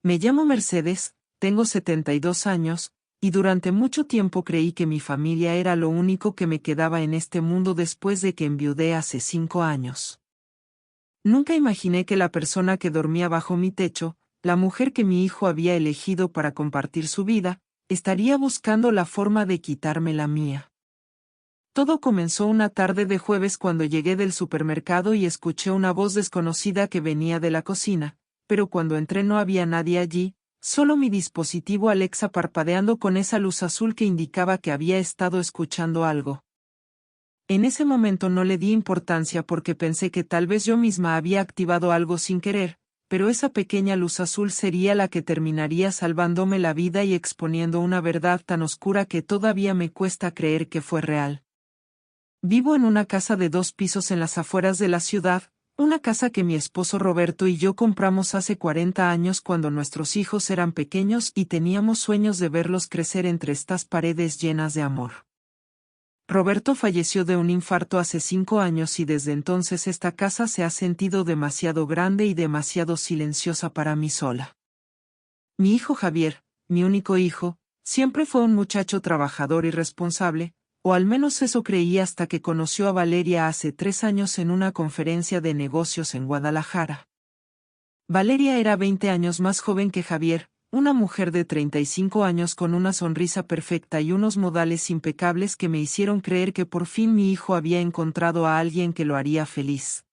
Me llamo Mercedes, tengo 72 años, y durante mucho tiempo creí que mi familia era lo único que me quedaba en este mundo después de que enviudé hace 5 años. Nunca imaginé que la persona que dormía bajo mi techo, la mujer que mi hijo había elegido para compartir su vida, estaría buscando la forma de quitarme la mía. Todo comenzó una tarde de jueves cuando llegué del supermercado y escuché una voz desconocida que venía de la cocina, pero cuando entré no había nadie allí, solo mi dispositivo Alexa parpadeando con esa luz azul que indicaba que había estado escuchando algo. En ese momento no le di importancia porque pensé que tal vez yo misma había activado algo sin querer, pero esa pequeña luz azul sería la que terminaría salvándome la vida y exponiendo una verdad tan oscura que todavía me cuesta creer que fue real. Vivo en una casa de 2 pisos en las afueras de la ciudad, una casa que mi esposo Roberto y yo compramos hace 40 años cuando nuestros hijos eran pequeños y teníamos sueños de verlos crecer entre estas paredes llenas de amor. Roberto falleció de un infarto hace 5 años y desde entonces esta casa se ha sentido demasiado grande y demasiado silenciosa para mí sola. Mi hijo Javier, mi único hijo, siempre fue un muchacho trabajador y responsable, o al menos eso creí hasta que conoció a Valeria hace 3 años en una conferencia de negocios en Guadalajara. Valeria era 20 años más joven que Javier, una mujer de 35 años con una sonrisa perfecta y unos modales impecables que me hicieron creer que por fin mi hijo había encontrado a alguien que lo haría feliz.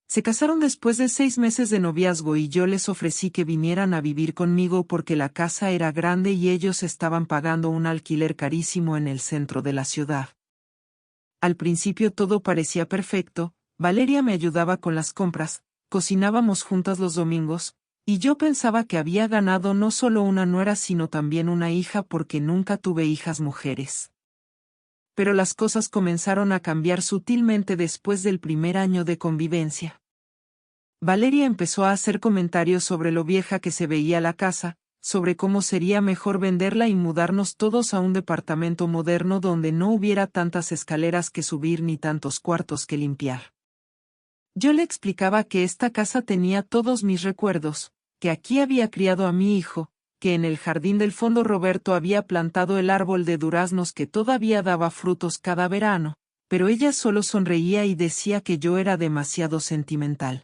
Se casaron después de 6 meses de noviazgo y yo les ofrecí que vinieran a vivir conmigo porque la casa era grande y ellos estaban pagando un alquiler carísimo en el centro de la ciudad. Al principio todo parecía perfecto, Valeria me ayudaba con las compras, cocinábamos juntas los domingos, y yo pensaba que había ganado no solo una nuera sino también una hija porque nunca tuve hijas mujeres. Pero las cosas comenzaron a cambiar sutilmente después del primer año de convivencia. Valeria empezó a hacer comentarios sobre lo vieja que se veía la casa, sobre cómo sería mejor venderla y mudarnos todos a un departamento moderno donde no hubiera tantas escaleras que subir ni tantos cuartos que limpiar. Yo le explicaba que esta casa tenía todos mis recuerdos, que aquí había criado a mi hijo, que en el jardín del fondo Roberto había plantado el árbol de duraznos que todavía daba frutos cada verano, pero ella solo sonreía y decía que yo era demasiado sentimental.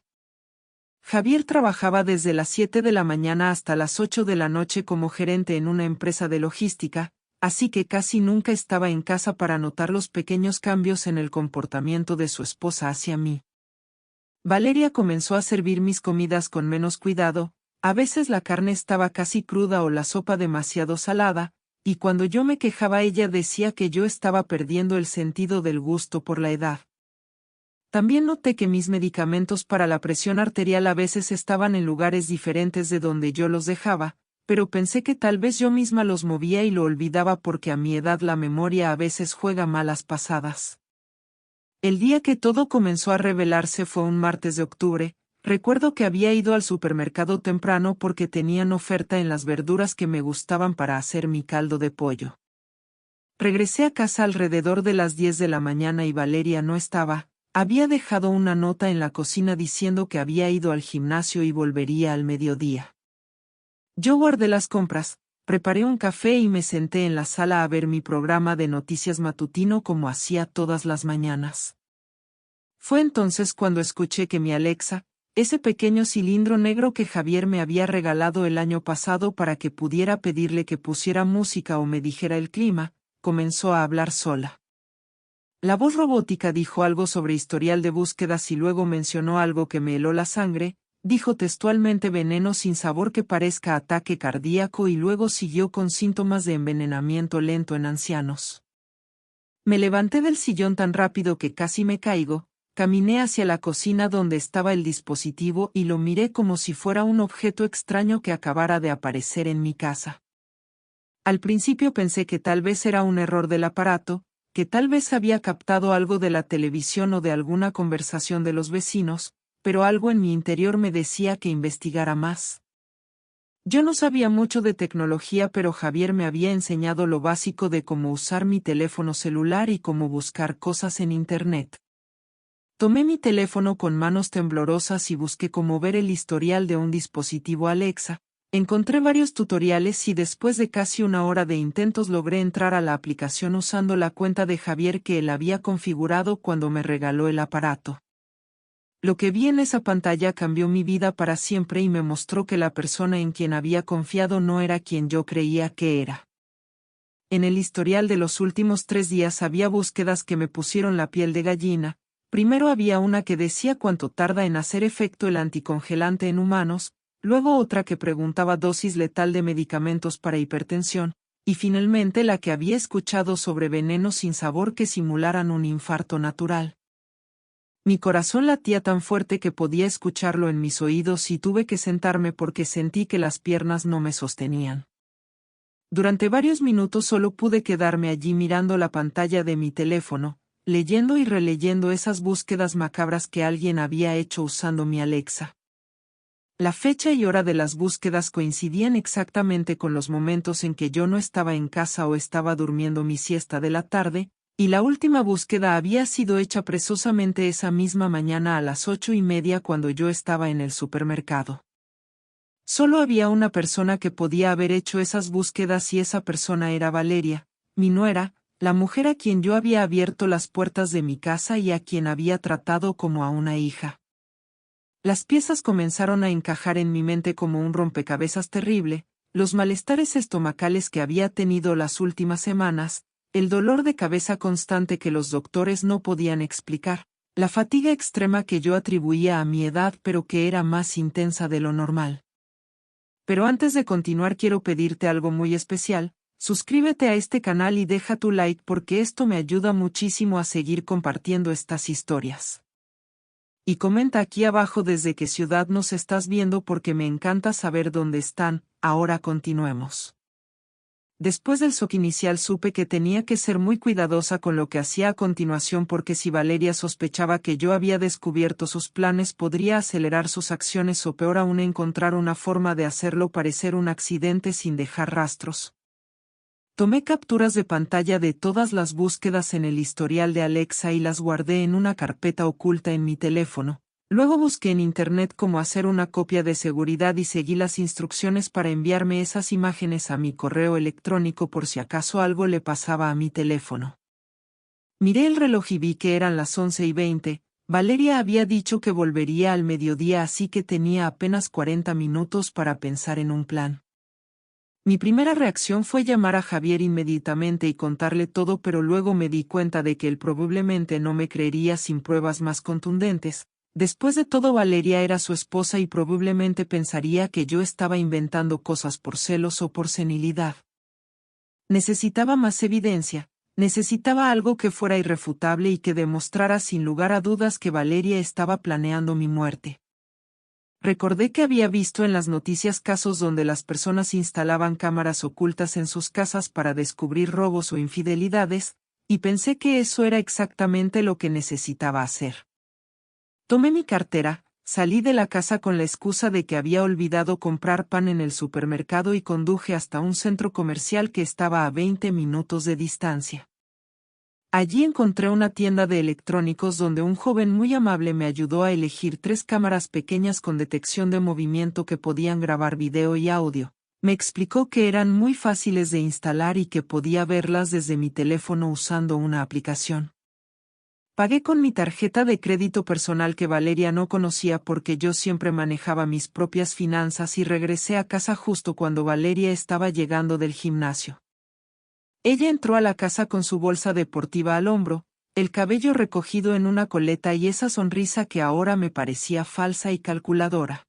Javier trabajaba desde las 7 de la mañana hasta las 8 de la noche como gerente en una empresa de logística, así que casi nunca estaba en casa para notar los pequeños cambios en el comportamiento de su esposa hacia mí. Valeria comenzó a servir mis comidas con menos cuidado, a veces la carne estaba casi cruda o la sopa demasiado salada, y cuando yo me quejaba ella decía que yo estaba perdiendo el sentido del gusto por la edad. También noté que mis medicamentos para la presión arterial a veces estaban en lugares diferentes de donde yo los dejaba, pero pensé que tal vez yo misma los movía y lo olvidaba porque a mi edad la memoria a veces juega malas pasadas. El día que todo comenzó a revelarse fue un martes de octubre. Recuerdo que había ido al supermercado temprano porque tenían oferta en las verduras que me gustaban para hacer mi caldo de pollo. Regresé a casa alrededor de las 10 de la mañana y Valeria no estaba. Había dejado una nota en la cocina diciendo que había ido al gimnasio y volvería al mediodía. Yo guardé las compras, preparé un café y me senté en la sala a ver mi programa de noticias matutino como hacía todas las mañanas. Fue entonces cuando escuché que mi Alexa, ese pequeño cilindro negro que Javier me había regalado el año pasado para que pudiera pedirle que pusiera música o me dijera el clima, comenzó a hablar sola. La voz robótica dijo algo sobre historial de búsquedas y luego mencionó algo que me heló la sangre, dijo textualmente veneno sin sabor que parezca ataque cardíaco y luego siguió con síntomas de envenenamiento lento en ancianos. Me levanté del sillón tan rápido que casi me caigo, caminé hacia la cocina donde estaba el dispositivo y lo miré como si fuera un objeto extraño que acabara de aparecer en mi casa. Al principio pensé que tal vez era un error del aparato, que tal vez había captado algo de la televisión o de alguna conversación de los vecinos, pero algo en mi interior me decía que investigara más. Yo no sabía mucho de tecnología, pero Javier me había enseñado lo básico de cómo usar mi teléfono celular y cómo buscar cosas en Internet. Tomé mi teléfono con manos temblorosas y busqué cómo ver el historial de un dispositivo Alexa, Encontré varios tutoriales y después de casi una hora de intentos logré entrar a la aplicación usando la cuenta de Javier que él había configurado cuando me regaló el aparato. Lo que vi en esa pantalla cambió mi vida para siempre y me mostró que la persona en quien había confiado no era quien yo creía que era. En el historial de los últimos 3 días había búsquedas que me pusieron la piel de gallina. Primero había una que decía cuánto tarda en hacer efecto el anticongelante en humanos, luego otra que preguntaba dosis letal de medicamentos para hipertensión, y finalmente la que había escuchado sobre venenos sin sabor que simularan un infarto natural. Mi corazón latía tan fuerte que podía escucharlo en mis oídos y tuve que sentarme porque sentí que las piernas no me sostenían. Durante varios minutos solo pude quedarme allí mirando la pantalla de mi teléfono, leyendo y releyendo esas búsquedas macabras que alguien había hecho usando mi Alexa. La fecha y hora de las búsquedas coincidían exactamente con los momentos en que yo no estaba en casa o estaba durmiendo mi siesta de la tarde, y la última búsqueda había sido hecha precisamente esa misma mañana a las 8:30 cuando yo estaba en el supermercado. Solo había una persona que podía haber hecho esas búsquedas y esa persona era Valeria, mi nuera, la mujer a quien yo había abierto las puertas de mi casa y a quien había tratado como a una hija. Las piezas comenzaron a encajar en mi mente como un rompecabezas terrible, los malestares estomacales que había tenido las últimas semanas, el dolor de cabeza constante que los doctores no podían explicar, la fatiga extrema que yo atribuía a mi edad pero que era más intensa de lo normal. Pero antes de continuar quiero pedirte algo muy especial, suscríbete a este canal y deja tu like porque esto me ayuda muchísimo a seguir compartiendo estas historias. Y comenta aquí abajo desde qué ciudad nos estás viendo porque me encanta saber dónde están. Ahora continuemos. Después del shock inicial supe que tenía que ser muy cuidadosa con lo que hacía a continuación porque si Valeria sospechaba que yo había descubierto sus planes podría acelerar sus acciones o peor aún encontrar una forma de hacerlo parecer un accidente sin dejar rastros. Tomé capturas de pantalla de todas las búsquedas en el historial de Alexa y las guardé en una carpeta oculta en mi teléfono. Luego busqué en internet cómo hacer una copia de seguridad y seguí las instrucciones para enviarme esas imágenes a mi correo electrónico por si acaso algo le pasaba a mi teléfono. Miré el reloj y vi que eran las 11:20. Valeria había dicho que volvería al mediodía así que tenía apenas 40 minutos para pensar en un plan. Mi primera reacción fue llamar a Javier inmediatamente y contarle todo, pero luego me di cuenta de que él probablemente no me creería sin pruebas más contundentes. Después de todo, Valeria era su esposa y probablemente pensaría que yo estaba inventando cosas por celos o por senilidad. Necesitaba más evidencia, necesitaba algo que fuera irrefutable y que demostrara sin lugar a dudas que Valeria estaba planeando mi muerte. Recordé que había visto en las noticias casos donde las personas instalaban cámaras ocultas en sus casas para descubrir robos o infidelidades, y pensé que eso era exactamente lo que necesitaba hacer. Tomé mi cartera, salí de la casa con la excusa de que había olvidado comprar pan en el supermercado y conduje hasta un centro comercial que estaba a 20 minutos de distancia. Allí encontré una tienda de electrónicos donde un joven muy amable me ayudó a elegir 3 cámaras pequeñas con detección de movimiento que podían grabar video y audio. Me explicó que eran muy fáciles de instalar y que podía verlas desde mi teléfono usando una aplicación. Pagué con mi tarjeta de crédito personal que Valeria no conocía porque yo siempre manejaba mis propias finanzas y regresé a casa justo cuando Valeria estaba llegando del gimnasio. Ella entró a la casa con su bolsa deportiva al hombro, el cabello recogido en una coleta y esa sonrisa que ahora me parecía falsa y calculadora.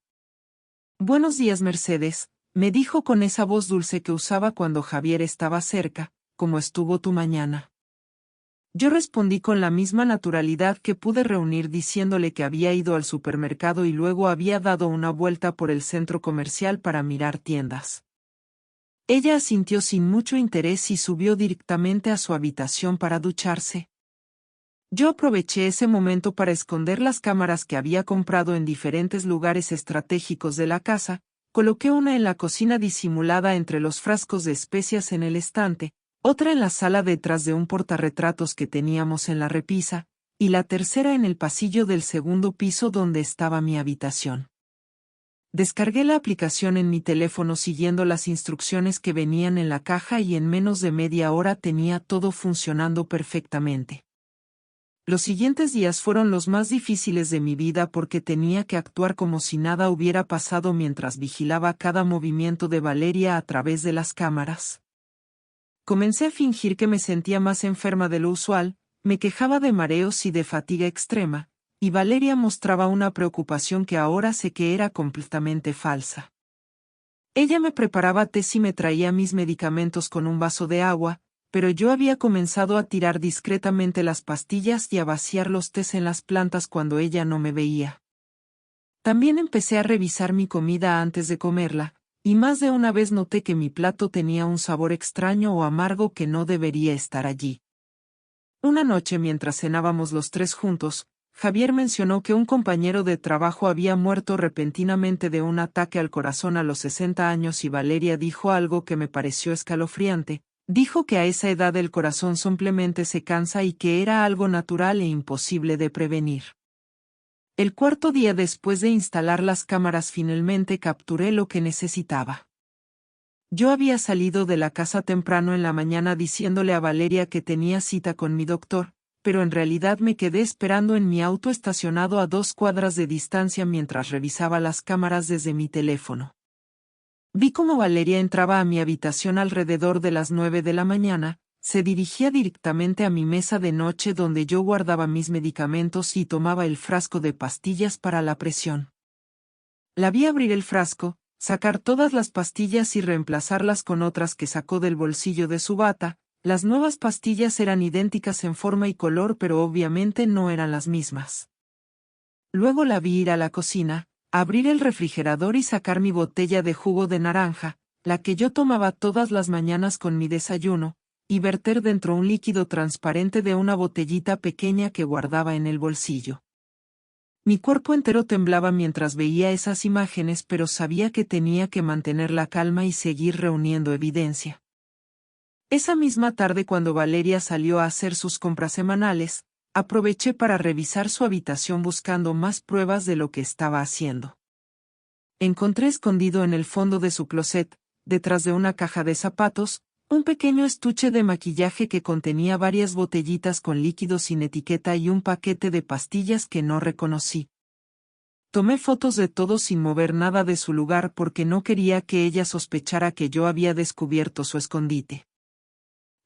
«Buenos días, Mercedes», me dijo con esa voz dulce que usaba cuando Javier estaba cerca. «¿Cómo estuvo tu mañana?». Yo respondí con la misma naturalidad que pude reunir diciéndole que había ido al supermercado y luego había dado una vuelta por el centro comercial para mirar tiendas. Ella asintió sin mucho interés y subió directamente a su habitación para ducharse. Yo aproveché ese momento para esconder las cámaras que había comprado en diferentes lugares estratégicos de la casa, coloqué una en la cocina disimulada entre los frascos de especias en el estante, otra en la sala detrás de un portarretratos que teníamos en la repisa, y la tercera en el pasillo del segundo piso donde estaba mi habitación. Descargué la aplicación en mi teléfono siguiendo las instrucciones que venían en la caja y en menos de media hora tenía todo funcionando perfectamente. Los siguientes días fueron los más difíciles de mi vida porque tenía que actuar como si nada hubiera pasado mientras vigilaba cada movimiento de Valeria a través de las cámaras. Comencé a fingir que me sentía más enferma de lo usual, me quejaba de mareos y de fatiga extrema, y Valeria mostraba una preocupación que ahora sé que era completamente falsa. Ella me preparaba tés y me traía mis medicamentos con un vaso de agua, pero yo había comenzado a tirar discretamente las pastillas y a vaciar los tés en las plantas cuando ella no me veía. También empecé a revisar mi comida antes de comerla, y más de una vez noté que mi plato tenía un sabor extraño o amargo que no debería estar allí. Una noche mientras cenábamos los tres juntos, Javier mencionó que un compañero de trabajo había muerto repentinamente de un ataque al corazón a los 60 años y Valeria dijo algo que me pareció escalofriante. Dijo que a esa edad el corazón simplemente se cansa y que era algo natural e imposible de prevenir. El cuarto día después de instalar las cámaras finalmente capturé lo que necesitaba. Yo había salido de la casa temprano en la mañana diciéndole a Valeria que tenía cita con mi doctor, pero en realidad me quedé esperando en mi auto estacionado a 2 cuadras de distancia mientras revisaba las cámaras desde mi teléfono. Vi cómo Valeria entraba a mi habitación alrededor de las 9 de la mañana, se dirigía directamente a mi mesa de noche donde yo guardaba mis medicamentos y tomaba el frasco de pastillas para la presión. La vi abrir el frasco, sacar todas las pastillas y reemplazarlas con otras que sacó del bolsillo de su bata. Las nuevas pastillas eran idénticas en forma y color pero obviamente no eran las mismas. Luego la vi ir a la cocina, abrir el refrigerador y sacar mi botella de jugo de naranja, la que yo tomaba todas las mañanas con mi desayuno, y verter dentro un líquido transparente de una botellita pequeña que guardaba en el bolsillo. Mi cuerpo entero temblaba mientras veía esas imágenes, pero sabía que tenía que mantener la calma y seguir reuniendo evidencia. Esa misma tarde, cuando Valeria salió a hacer sus compras semanales, aproveché para revisar su habitación buscando más pruebas de lo que estaba haciendo. Encontré escondido en el fondo de su closet, detrás de una caja de zapatos, un pequeño estuche de maquillaje que contenía varias botellitas con líquido sin etiqueta y un paquete de pastillas que no reconocí. Tomé fotos de todo sin mover nada de su lugar porque no quería que ella sospechara que yo había descubierto su escondite.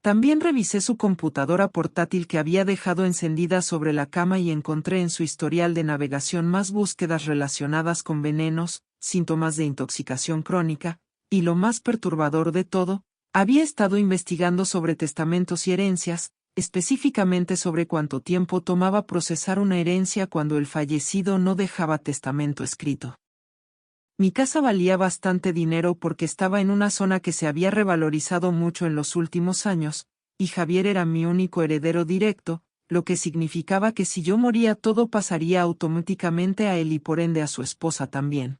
También revisé su computadora portátil que había dejado encendida sobre la cama y encontré en su historial de navegación más búsquedas relacionadas con venenos, síntomas de intoxicación crónica, y lo más perturbador de todo, había estado investigando sobre testamentos y herencias, específicamente sobre cuánto tiempo tomaba procesar una herencia cuando el fallecido no dejaba testamento escrito. Mi casa valía bastante dinero porque estaba en una zona que se había revalorizado mucho en los últimos años, y Javier era mi único heredero directo, lo que significaba que si yo moría todo pasaría automáticamente a él y por ende a su esposa también.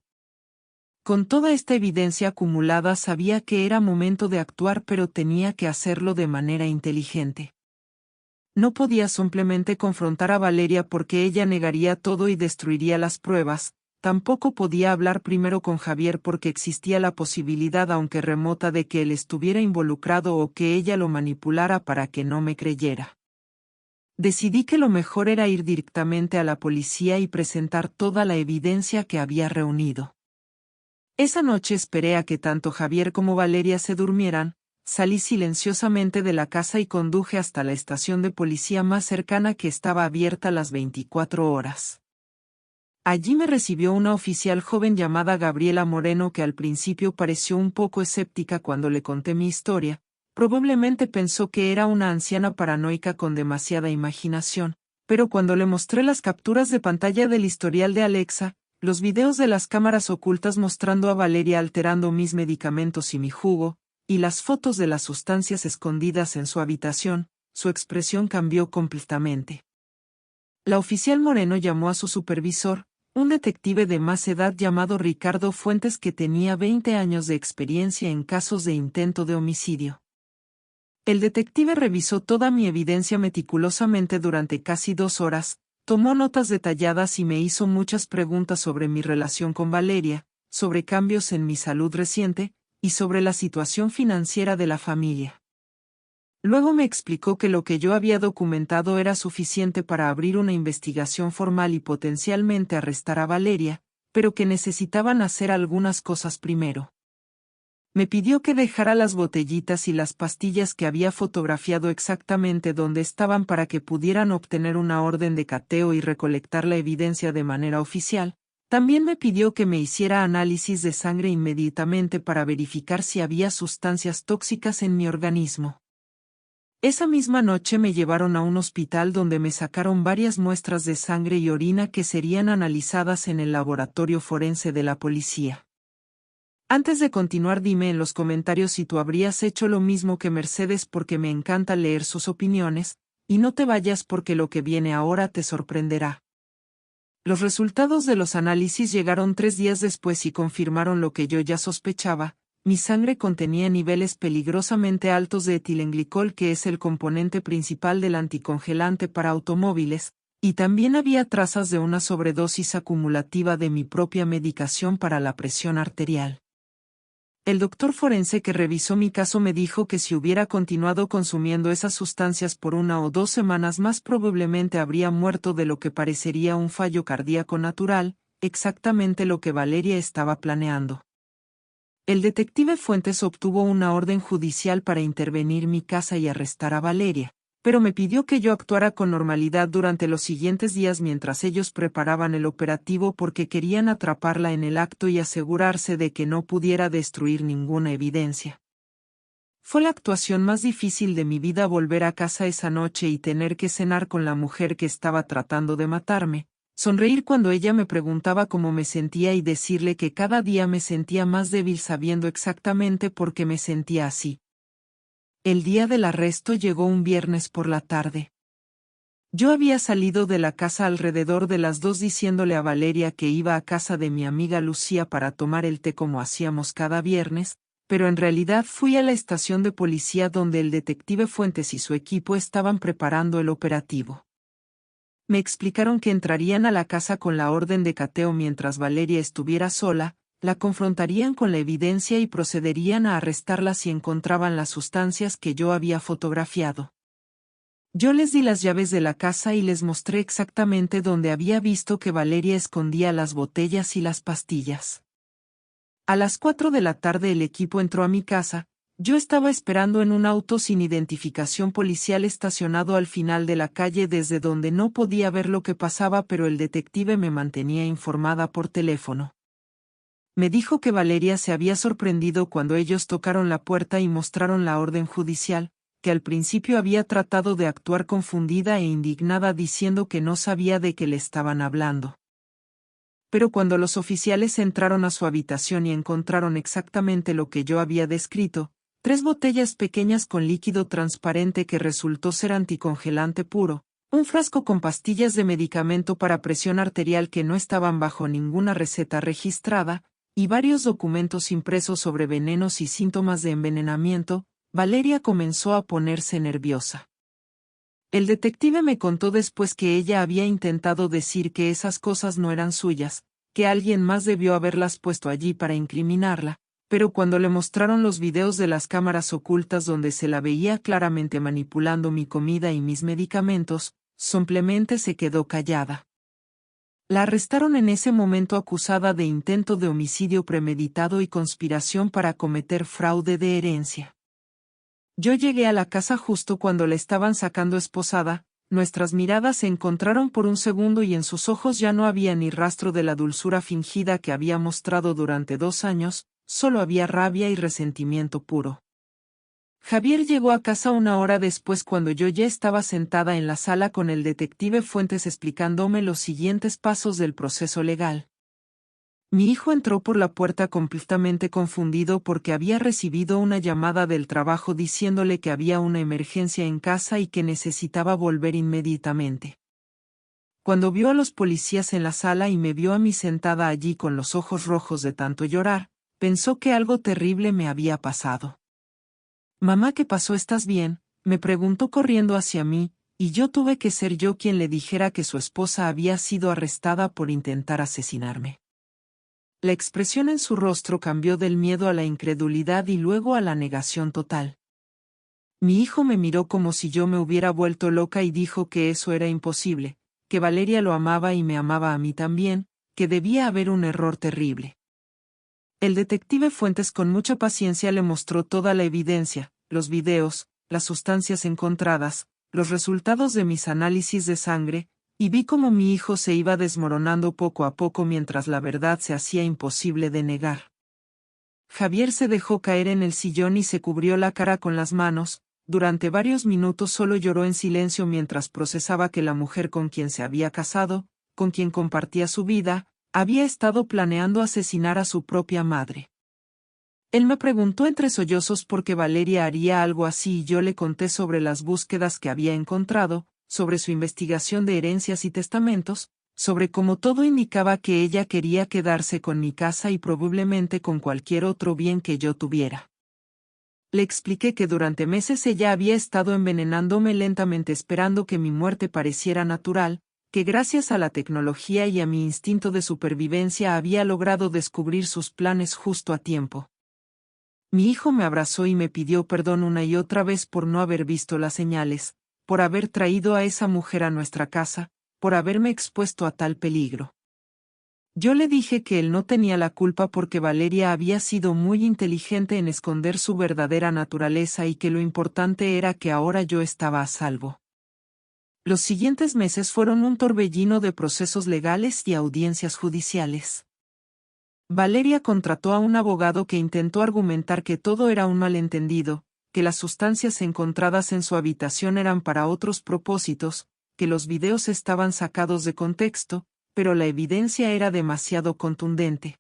Con toda esta evidencia acumulada sabía que era momento de actuar, pero tenía que hacerlo de manera inteligente. No podía simplemente confrontar a Valeria porque ella negaría todo y destruiría las pruebas. Tampoco podía hablar primero con Javier porque existía la posibilidad, aunque remota, de que él estuviera involucrado o que ella lo manipulara para que no me creyera. Decidí que lo mejor era ir directamente a la policía y presentar toda la evidencia que había reunido. Esa noche esperé a que tanto Javier como Valeria se durmieran, salí silenciosamente de la casa y conduje hasta la estación de policía más cercana, que estaba abierta las 24 horas. Allí me recibió una oficial joven llamada Gabriela Moreno que al principio pareció un poco escéptica cuando le conté mi historia. Probablemente pensó que era una anciana paranoica con demasiada imaginación, pero cuando le mostré las capturas de pantalla del historial de Alexa, los videos de las cámaras ocultas mostrando a Valeria alterando mis medicamentos y mi jugo, y las fotos de las sustancias escondidas en su habitación, su expresión cambió completamente. La oficial Moreno llamó a su supervisor, un detective de más edad llamado Ricardo Fuentes que tenía 20 años de experiencia en casos de intento de homicidio. El detective revisó toda mi evidencia meticulosamente durante casi 2 horas, tomó notas detalladas y me hizo muchas preguntas sobre mi relación con Valeria, sobre cambios en mi salud reciente, y sobre la situación financiera de la familia. Luego me explicó que lo que yo había documentado era suficiente para abrir una investigación formal y potencialmente arrestar a Valeria, pero que necesitaban hacer algunas cosas primero. Me pidió que dejara las botellitas y las pastillas que había fotografiado exactamente donde estaban para que pudieran obtener una orden de cateo y recolectar la evidencia de manera oficial. También me pidió que me hiciera análisis de sangre inmediatamente para verificar si había sustancias tóxicas en mi organismo. Esa misma noche me llevaron a un hospital donde me sacaron varias muestras de sangre y orina que serían analizadas en el laboratorio forense de la policía. Antes de continuar, dime en los comentarios si tú habrías hecho lo mismo que Mercedes, porque me encanta leer sus opiniones, y no te vayas porque lo que viene ahora te sorprenderá. Los resultados de los análisis llegaron 3 días después y confirmaron lo que yo ya sospechaba. Mi sangre contenía niveles peligrosamente altos de etilenglicol, que es el componente principal del anticongelante para automóviles, y también había trazas de una sobredosis acumulativa de mi propia medicación para la presión arterial. El doctor forense que revisó mi caso me dijo que si hubiera continuado consumiendo esas sustancias por 1 o 2 semanas más, probablemente habría muerto de lo que parecería un fallo cardíaco natural, exactamente lo que Valeria estaba planeando. El detective Fuentes obtuvo una orden judicial para intervenir mi casa y arrestar a Valeria, pero me pidió que yo actuara con normalidad durante los siguientes días mientras ellos preparaban el operativo, porque querían atraparla en el acto y asegurarse de que no pudiera destruir ninguna evidencia. Fue la actuación más difícil de mi vida volver a casa esa noche y tener que cenar con la mujer que estaba tratando de matarme, sonreír cuando ella me preguntaba cómo me sentía y decirle que cada día me sentía más débil sabiendo exactamente por qué me sentía así. El día del arresto llegó un viernes por la tarde. Yo había salido de la casa alrededor de las 2 diciéndole a Valeria que iba a casa de mi amiga Lucía para tomar el té como hacíamos cada viernes, pero en realidad fui a la estación de policía donde el detective Fuentes y su equipo estaban preparando el operativo. Me explicaron que entrarían a la casa con la orden de cateo mientras Valeria estuviera sola, la confrontarían con la evidencia y procederían a arrestarla si encontraban las sustancias que yo había fotografiado. Yo les di las llaves de la casa y les mostré exactamente dónde había visto que Valeria escondía las botellas y las pastillas. A las 4 de la tarde el equipo entró a mi casa. Yo estaba esperando en un auto sin identificación policial estacionado al final de la calle desde donde no podía ver lo que pasaba, pero el detective me mantenía informada por teléfono. Me dijo que Valeria se había sorprendido cuando ellos tocaron la puerta y mostraron la orden judicial, que al principio había tratado de actuar confundida e indignada diciendo que no sabía de qué le estaban hablando. Pero cuando los oficiales entraron a su habitación y encontraron exactamente lo que yo había descrito, 3 botellas pequeñas con líquido transparente que resultó ser anticongelante puro, un frasco con pastillas de medicamento para presión arterial que no estaban bajo ninguna receta registrada, y varios documentos impresos sobre venenos y síntomas de envenenamiento, Valeria comenzó a ponerse nerviosa. El detective me contó después que ella había intentado decir que esas cosas no eran suyas, que alguien más debió haberlas puesto allí para incriminarla, pero cuando le mostraron los videos de las cámaras ocultas donde se la veía claramente manipulando mi comida y mis medicamentos, simplemente se quedó callada. La arrestaron en ese momento acusada de intento de homicidio premeditado y conspiración para cometer fraude de herencia. Yo llegué a la casa justo cuando la estaban sacando esposada. Nuestras miradas se encontraron por un segundo y en sus ojos ya no había ni rastro de la dulzura fingida que había mostrado durante 2 años, solo había rabia y resentimiento puro. Javier llegó a casa 1 hora después cuando yo ya estaba sentada en la sala con el detective Fuentes explicándome los siguientes pasos del proceso legal. Mi hijo entró por la puerta completamente confundido porque había recibido una llamada del trabajo diciéndole que había una emergencia en casa y que necesitaba volver inmediatamente. Cuando vio a los policías en la sala y me vio a mí sentada allí con los ojos rojos de tanto llorar, pensó que algo terrible me había pasado. «Mamá, ¿qué pasó? ¿Estás bien?», me preguntó corriendo hacia mí, y yo tuve que ser yo quien le dijera que su esposa había sido arrestada por intentar asesinarme. La expresión en su rostro cambió del miedo a la incredulidad y luego a la negación total. Mi hijo me miró como si yo me hubiera vuelto loca y dijo que eso era imposible, que Valeria lo amaba y me amaba a mí también, que debía haber un error terrible. El detective Fuentes con mucha paciencia le mostró toda la evidencia, los videos, las sustancias encontradas, los resultados de mis análisis de sangre, y vi cómo mi hijo se iba desmoronando poco a poco mientras la verdad se hacía imposible de negar. Javier se dejó caer en el sillón y se cubrió la cara con las manos. Durante varios minutos solo lloró en silencio mientras procesaba que la mujer con quien se había casado, con quien compartía su vida, había estado planeando asesinar a su propia madre. Él me preguntó entre sollozos por qué Valeria haría algo así y yo le conté sobre las búsquedas que había encontrado, sobre su investigación de herencias y testamentos, sobre cómo todo indicaba que ella quería quedarse con mi casa y probablemente con cualquier otro bien que yo tuviera. Le expliqué que durante meses ella había estado envenenándome lentamente esperando que mi muerte pareciera natural, que gracias a la tecnología y a mi instinto de supervivencia había logrado descubrir sus planes justo a tiempo. Mi hijo me abrazó y me pidió perdón una y otra vez por no haber visto las señales, por haber traído a esa mujer a nuestra casa, por haberme expuesto a tal peligro. Yo le dije que él no tenía la culpa porque Valeria había sido muy inteligente en esconder su verdadera naturaleza y que lo importante era que ahora yo estaba a salvo. Los siguientes meses fueron un torbellino de procesos legales y audiencias judiciales. Valeria contrató a un abogado que intentó argumentar que todo era un malentendido, que las sustancias encontradas en su habitación eran para otros propósitos, que los videos estaban sacados de contexto, pero la evidencia era demasiado contundente.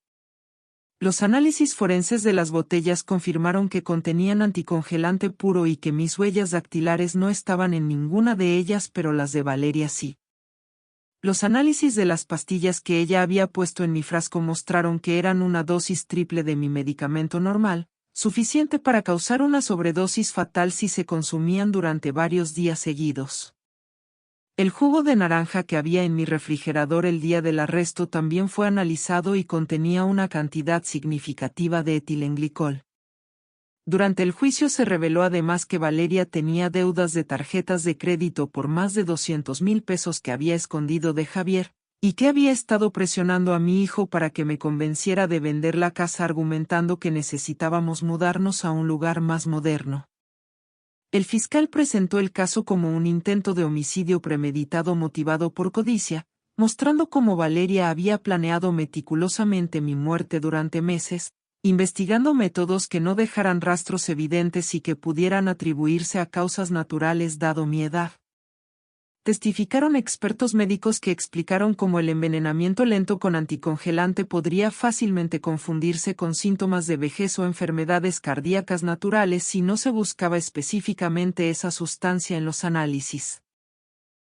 Los análisis forenses de las botellas confirmaron que contenían anticongelante puro y que mis huellas dactilares no estaban en ninguna de ellas, pero las de Valeria sí. Los análisis de las pastillas que ella había puesto en mi frasco mostraron que eran una dosis triple de mi medicamento normal, suficiente para causar una sobredosis fatal si se consumían durante varios días seguidos. El jugo de naranja que había en mi refrigerador el día del arresto también fue analizado y contenía una cantidad significativa de etilenglicol. Durante el juicio se reveló además que Valeria tenía deudas de tarjetas de crédito por más de 200,000 pesos que había escondido de Javier, y que había estado presionando a mi hijo para que me convenciera de vender la casa argumentando que necesitábamos mudarnos a un lugar más moderno. El fiscal presentó el caso como un intento de homicidio premeditado motivado por codicia, mostrando cómo Valeria había planeado meticulosamente mi muerte durante meses, investigando métodos que no dejaran rastros evidentes y que pudieran atribuirse a causas naturales dado mi edad. Testificaron expertos médicos que explicaron cómo el envenenamiento lento con anticongelante podría fácilmente confundirse con síntomas de vejez o enfermedades cardíacas naturales si no se buscaba específicamente esa sustancia en los análisis.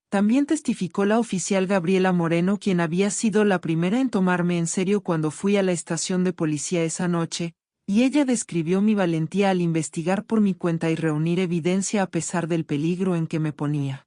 También testificó la oficial Gabriela Moreno, quien había sido la primera en tomarme en serio cuando fui a la estación de policía esa noche, y ella describió mi valentía al investigar por mi cuenta y reunir evidencia a pesar del peligro en que me ponía.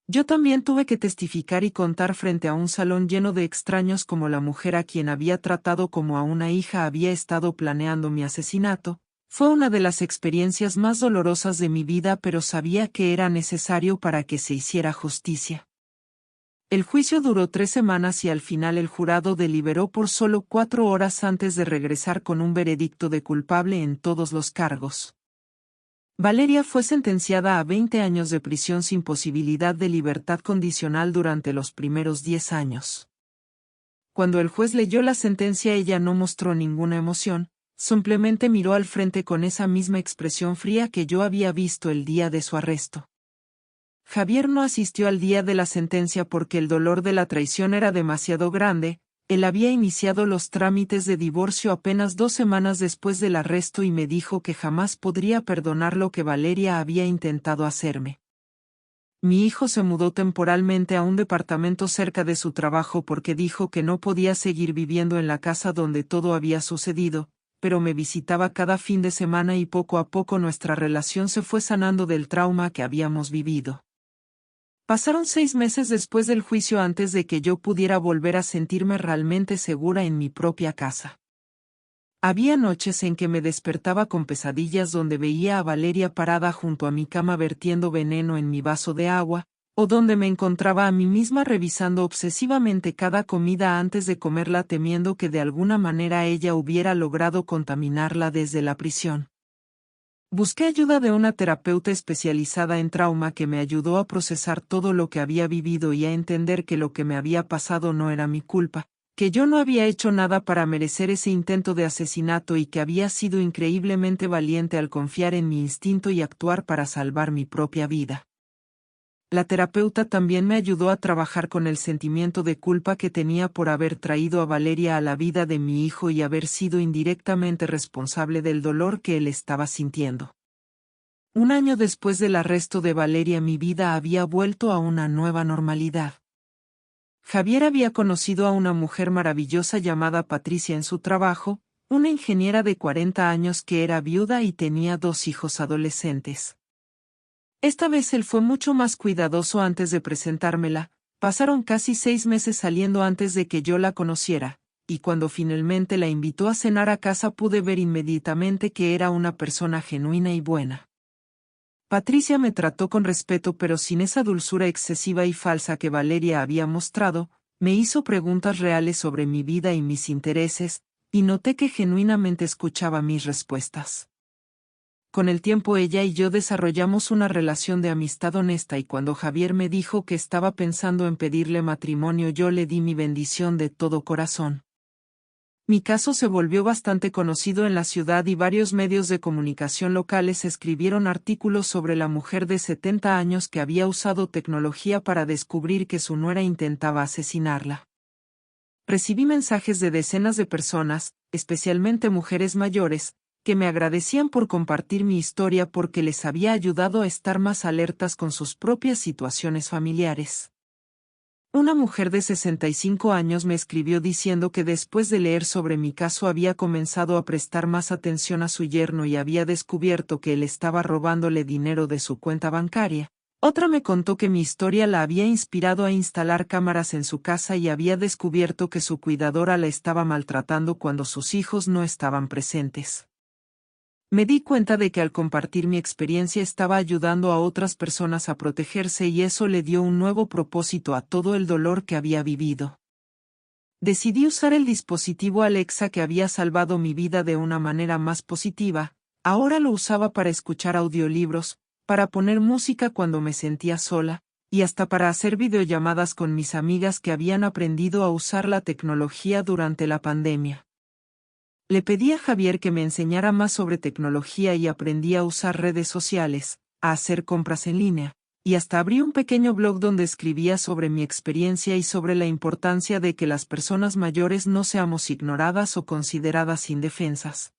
Yo también tuve que testificar y contar frente a un salón lleno de extraños como la mujer a quien había tratado como a una hija había estado planeando mi asesinato. Fue una de las experiencias más dolorosas de mi vida, pero sabía que era necesario para que se hiciera justicia. El juicio duró 3 semanas y al final el jurado deliberó por solo 4 horas antes de regresar con un veredicto de culpable en todos los cargos. Valeria fue sentenciada a 20 años de prisión sin posibilidad de libertad condicional durante los primeros 10 años. Cuando el juez leyó la sentencia ella no mostró ninguna emoción, simplemente miró al frente con esa misma expresión fría que yo había visto el día de su arresto. Javier no asistió al día de la sentencia porque el dolor de la traición era demasiado grande. Él había iniciado los trámites de divorcio apenas 2 semanas después del arresto y me dijo que jamás podría perdonar lo que Valeria había intentado hacerme. Mi hijo se mudó temporalmente a un departamento cerca de su trabajo porque dijo que no podía seguir viviendo en la casa donde todo había sucedido, pero me visitaba cada fin de semana y poco a poco nuestra relación se fue sanando del trauma que habíamos vivido. Pasaron 6 meses después del juicio antes de que yo pudiera volver a sentirme realmente segura en mi propia casa. Había noches en que me despertaba con pesadillas donde veía a Valeria parada junto a mi cama vertiendo veneno en mi vaso de agua, o donde me encontraba a mí misma revisando obsesivamente cada comida antes de comerla temiendo que de alguna manera ella hubiera logrado contaminarla desde la prisión. Busqué ayuda de una terapeuta especializada en trauma que me ayudó a procesar todo lo que había vivido y a entender que lo que me había pasado no era mi culpa, que yo no había hecho nada para merecer ese intento de asesinato y que había sido increíblemente valiente al confiar en mi instinto y actuar para salvar mi propia vida. La terapeuta también me ayudó a trabajar con el sentimiento de culpa que tenía por haber traído a Valeria a la vida de mi hijo y haber sido indirectamente responsable del dolor que él estaba sintiendo. Un año después del arresto de Valeria, mi vida había vuelto a una nueva normalidad. Javier había conocido a una mujer maravillosa llamada Patricia en su trabajo, una ingeniera de 40 años que era viuda y tenía 2 hijos adolescentes. Esta vez él fue mucho más cuidadoso antes de presentármela. Pasaron casi 6 meses saliendo antes de que yo la conociera, y cuando finalmente la invitó a cenar a casa pude ver inmediatamente que era una persona genuina y buena. Patricia me trató con respeto pero sin esa dulzura excesiva y falsa que Valeria había mostrado, me hizo preguntas reales sobre mi vida y mis intereses, y noté que genuinamente escuchaba mis respuestas. Con el tiempo ella y yo desarrollamos una relación de amistad honesta y cuando Javier me dijo que estaba pensando en pedirle matrimonio yo le di mi bendición de todo corazón. Mi caso se volvió bastante conocido en la ciudad y varios medios de comunicación locales escribieron artículos sobre la mujer de 70 años que había usado tecnología para descubrir que su nuera intentaba asesinarla. Recibí mensajes de decenas de personas, especialmente mujeres mayores, que me agradecían por compartir mi historia porque les había ayudado a estar más alertas con sus propias situaciones familiares. Una mujer de 65 años me escribió diciendo que después de leer sobre mi caso había comenzado a prestar más atención a su yerno y había descubierto que él estaba robándole dinero de su cuenta bancaria. Otra me contó que mi historia la había inspirado a instalar cámaras en su casa y había descubierto que su cuidadora la estaba maltratando cuando sus hijos no estaban presentes. Me di cuenta de que al compartir mi experiencia estaba ayudando a otras personas a protegerse y eso le dio un nuevo propósito a todo el dolor que había vivido. Decidí usar el dispositivo Alexa que había salvado mi vida de una manera más positiva, ahora lo usaba para escuchar audiolibros, para poner música cuando me sentía sola, y hasta para hacer videollamadas con mis amigas que habían aprendido a usar la tecnología durante la pandemia. Le pedí a Javier que me enseñara más sobre tecnología y aprendí a usar redes sociales, a hacer compras en línea, y hasta abrí un pequeño blog donde escribía sobre mi experiencia y sobre la importancia de que las personas mayores no seamos ignoradas o consideradas indefensas.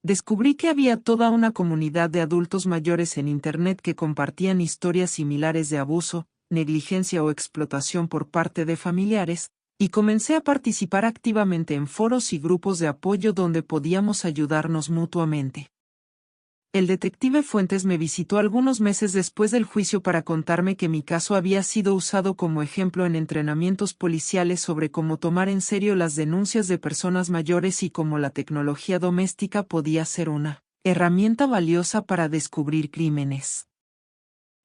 Descubrí que había toda una comunidad de adultos mayores en Internet que compartían historias similares de abuso, negligencia o explotación por parte de familiares, y comencé a participar activamente en foros y grupos de apoyo donde podíamos ayudarnos mutuamente. El detective Fuentes me visitó algunos meses después del juicio para contarme que mi caso había sido usado como ejemplo en entrenamientos policiales sobre cómo tomar en serio las denuncias de personas mayores y cómo la tecnología doméstica podía ser una herramienta valiosa para descubrir crímenes.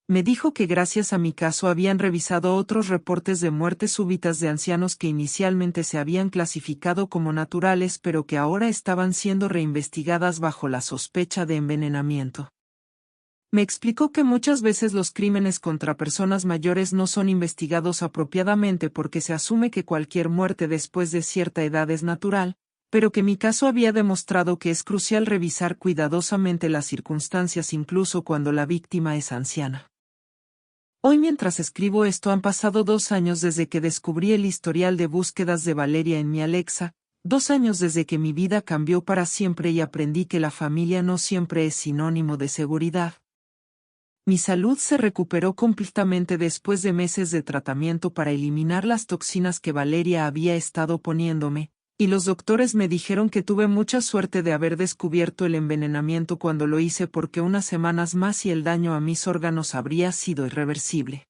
Me dijo que gracias a mi caso habían revisado otros reportes de muertes súbitas de ancianos que inicialmente se habían clasificado como naturales pero que ahora estaban siendo reinvestigadas bajo la sospecha de envenenamiento. Me explicó que muchas veces los crímenes contra personas mayores no son investigados apropiadamente porque se asume que cualquier muerte después de cierta edad es natural, pero que mi caso había demostrado que es crucial revisar cuidadosamente las circunstancias incluso cuando la víctima es anciana. Hoy mientras escribo esto han pasado 2 años desde que descubrí el historial de búsquedas de Valeria en mi Alexa, 2 años desde que mi vida cambió para siempre y aprendí que la familia no siempre es sinónimo de seguridad. Mi salud se recuperó completamente después de meses de tratamiento para eliminar las toxinas que Valeria había estado poniéndome, y los doctores me dijeron que tuve mucha suerte de haber descubierto el envenenamiento cuando lo hice porque unas semanas más y el daño a mis órganos habría sido irreversible.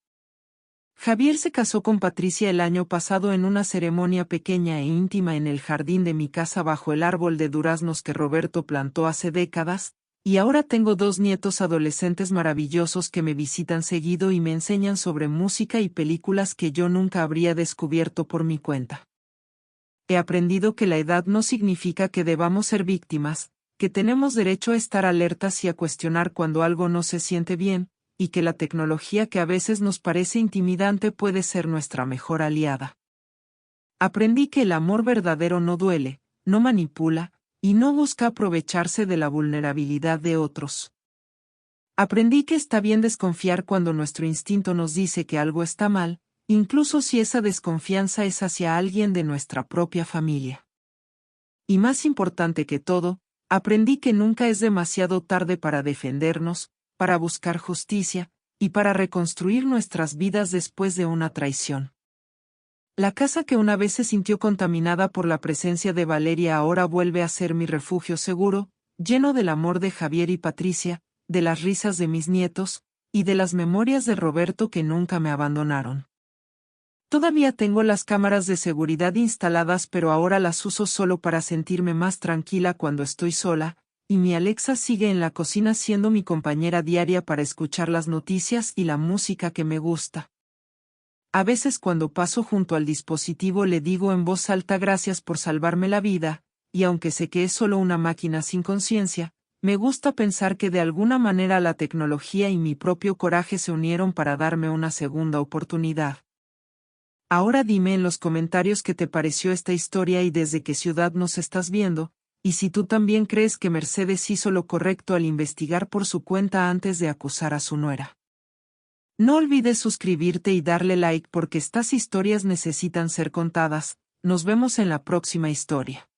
Javier se casó con Patricia el año pasado en una ceremonia pequeña e íntima en el jardín de mi casa bajo el árbol de duraznos que Roberto plantó hace décadas, y ahora tengo 2 nietos adolescentes maravillosos que me visitan seguido y me enseñan sobre música y películas que yo nunca habría descubierto por mi cuenta. He aprendido que la edad no significa que debamos ser víctimas, que tenemos derecho a estar alertas y a cuestionar cuando algo no se siente bien, y que la tecnología que a veces nos parece intimidante puede ser nuestra mejor aliada. Aprendí que el amor verdadero no duele, no manipula, y no busca aprovecharse de la vulnerabilidad de otros. Aprendí que está bien desconfiar cuando nuestro instinto nos dice que algo está mal, incluso si esa desconfianza es hacia alguien de nuestra propia familia. Y más importante que todo, aprendí que nunca es demasiado tarde para defendernos, para buscar justicia, y para reconstruir nuestras vidas después de una traición. La casa que una vez se sintió contaminada por la presencia de Valeria ahora vuelve a ser mi refugio seguro, lleno del amor de Javier y Patricia, de las risas de mis nietos, y de las memorias de Roberto que nunca me abandonaron. Todavía tengo las cámaras de seguridad instaladas, pero ahora las uso solo para sentirme más tranquila cuando estoy sola, y mi Alexa sigue en la cocina siendo mi compañera diaria para escuchar las noticias y la música que me gusta. A veces cuando paso junto al dispositivo le digo en voz alta gracias por salvarme la vida, y aunque sé que es solo una máquina sin conciencia, me gusta pensar que de alguna manera la tecnología y mi propio coraje se unieron para darme una segunda oportunidad. Ahora dime en los comentarios qué te pareció esta historia y desde qué ciudad nos estás viendo, y si tú también crees que Mercedes hizo lo correcto al investigar por su cuenta antes de acusar a su nuera. No olvides suscribirte y darle like porque estas historias necesitan ser contadas. Nos vemos en la próxima historia.